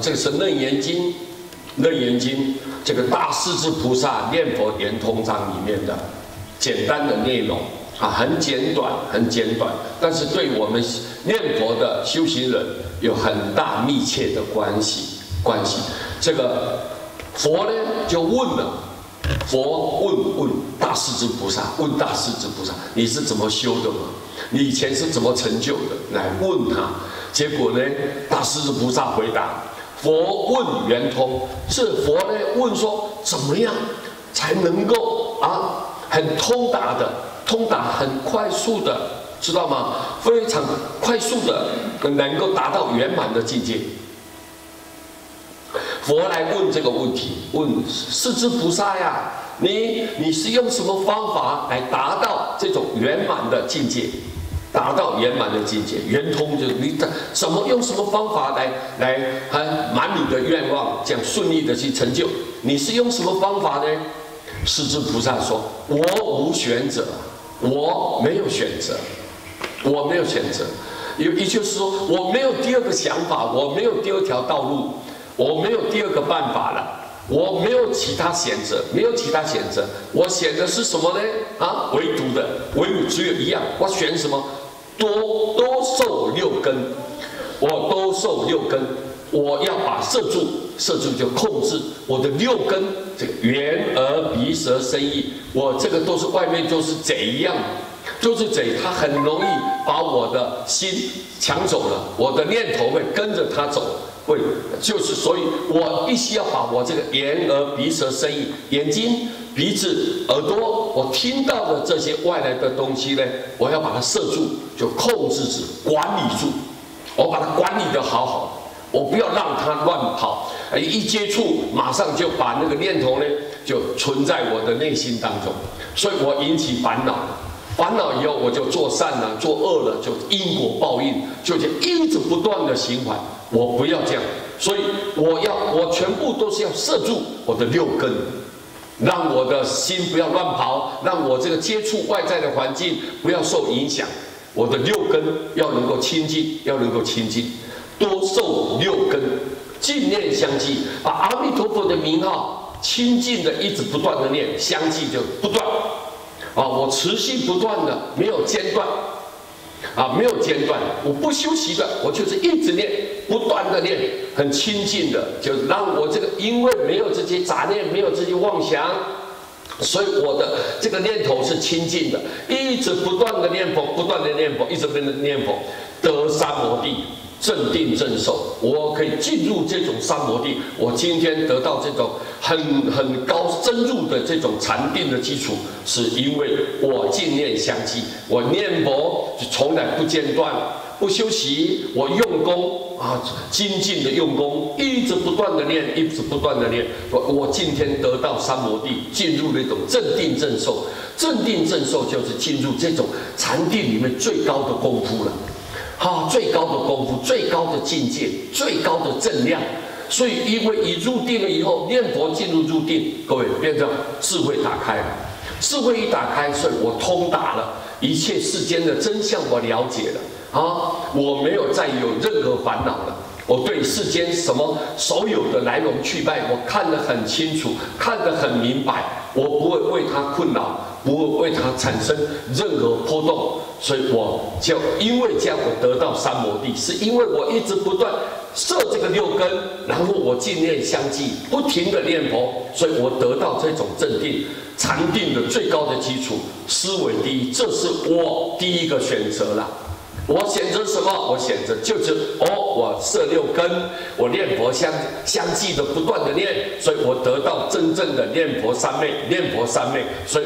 这个是《楞严经》，《楞严经》这个大势至菩萨念佛圆通章里面的简单的内容很简短，很简短，但是对我们念佛的修行人有很大密切的关系。这个佛呢就问了，佛问大势至菩萨，问大势至菩萨，你是怎么修的嘛？你以前是怎么成就的？来问他。结果呢，大势至菩萨回答：佛问圆通。是佛呢问说，怎么样才能够很通达很快速的，知道吗？非常快速的能够达到圆满的境界。佛来问这个问题，问势至菩萨呀，你是用什么方法来达到这种圆满的境界？达到圆满的境界，圆通就是你用什么方法来满你的愿望，这样顺利的去成就？你是用什么方法呢？势至菩萨说：我无选择，我没有选择，我没有选择。也就是说，我没有第二个想法，我没有第二条道路，我没有第二个办法了。我没有其他选择，我选的是什么呢？唯独只有一样，我选什么？多受六根，我多受六根，我要把摄住就控制我的六根，这个眼耳鼻舌身意，我这个都是外面就是贼一样，就是贼，它很容易把我的心抢走了，我的念头会跟着它走。所以我必须要把我这个眼耳鼻舌身意，眼睛、鼻子、耳朵，我听到的这些外来的东西呢，我要把它摄住，就控制住、管理住，我把它管理得好好的，我不要让它乱跑，一接触马上就把那个念头呢就存在我的内心当中，所以我引起烦恼。烦恼以后，我就做善了，做恶了，就因果报应，就一直不断的循环。我不要这样，所以我全部都是要摄住我的六根，让我的心不要乱跑，让我这个接触外在的环境不要受影响。我的六根要能够清净，多受六根，净念相继，把阿弥陀佛的名号清净的一直不断的念，相继就不断。我持续不断的，没有间断，我不休息的，我就是一直念，不断的念，很清净的，就让我这个因为没有这些杂念，没有这些妄想，所以我的这个念头是清净的，一直不断的念佛，一直不断的念佛，得三摩地。正定正受，我可以进入这种三摩地。我今天得到这种很高深入的这种禅定的基础，是因为我净念相继，我念佛从来不间断，不休息，我用功精进的用功，一直不断的念，我今天得到三摩地，进入那种正定正受。正定正受就是进入这种禅定里面最高的功夫了。最高的功夫，最高的境界，最高的正量。所以，因为一入定了以后，念佛进入定，各位变成智慧打开了。智慧一打开，所以我通达了一切世间的真相，我了解了我没有再有任何烦恼了。我对世间所有的来龙去脉，我看得很清楚，看得很明白，我不会为他困扰，不会为他产生任何波动。所以我就因为这样，我得到三摩地，是因为我一直不断摄这个六根，然后我净念相继，不停的念佛，所以我得到这种正定、禅定的最高的基础，思维第一，这是我第一个选择了。我选择什么？我选择就是我摄六根，我念佛相继的不断的念，所以我得到真正的念佛三昧，所以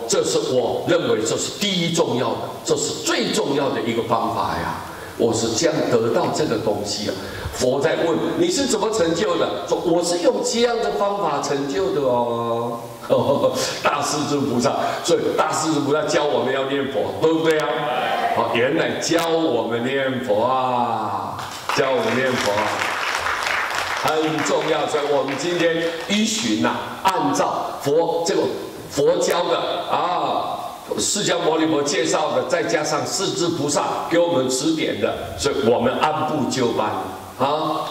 这是我认为这是第一重要的，这是最重要的一个方法呀。我是这样得到这个东西啊。佛在问你是怎么成就的？说我是用这样的方法成就的哦。大势至菩萨，所以大势至菩萨教我们要念佛，对不对啊？原来教我们念佛很重要。所以我们今天依循按照佛教的释迦牟尼佛介绍的，再加上势至菩萨给我们指点的，所以我们按部就班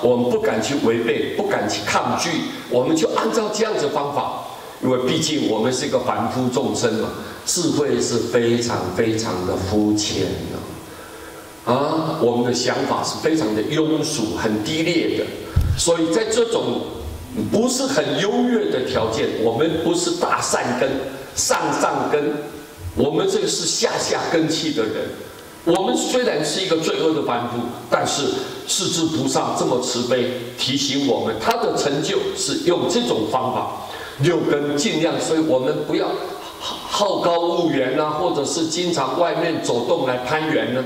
我们不敢去违背，不敢去抗拒，我们就按照这样子方法，因为毕竟我们是一个凡夫众生嘛，智慧是非常非常的肤浅的，我们的想法是非常的庸俗、很低劣的，所以在这种不是很优越的条件，我们不是大善根、上根，我们这个是下根器的人。我们虽然是一个罪恶的凡夫，但是世智菩萨这么慈悲，提醒我们，他的成就是用这种方法，六根尽量，所以我们不要好高骛远啊，或者是经常外面走动来攀缘呢。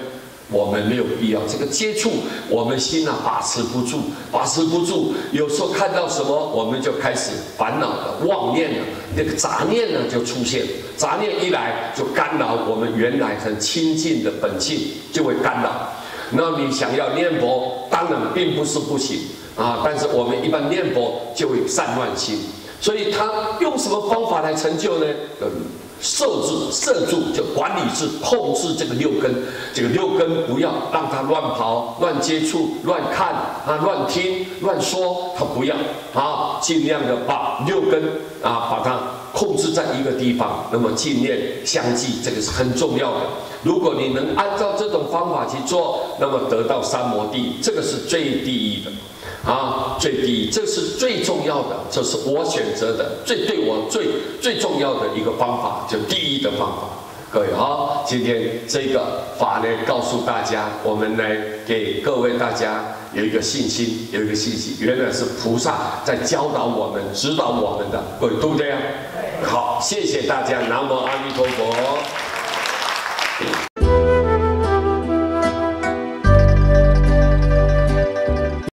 我们没有必要这个接触，我们心把持不住，有时候看到什么，我们就开始烦恼了、妄念了，那个杂念呢就出现，杂念一来就干扰我们原来很清净的本性，就会干扰。那你想要念佛，当然并不是不行但是我们一般念佛就会散乱心，所以他用什么方法来成就呢？摄住就管理制控制这个六根，这个六根不要让它乱跑、乱接触、乱看乱听、乱说，它不要尽量的把六根把它控制在一个地方，那么净念相继，这个是很重要的。如果你能按照这种方法去做，那么得到三摩地，这个是最第一的。最第一，这是最重要的，这是我选择的，对我最重要的一个方法，就第一的方法。各位今天这个法呢，告诉大家，我们呢给各位大家有一个信心，原来是菩萨在教导我们、指导我们的，各位对不对啊？好，谢谢大家，南无阿弥陀佛。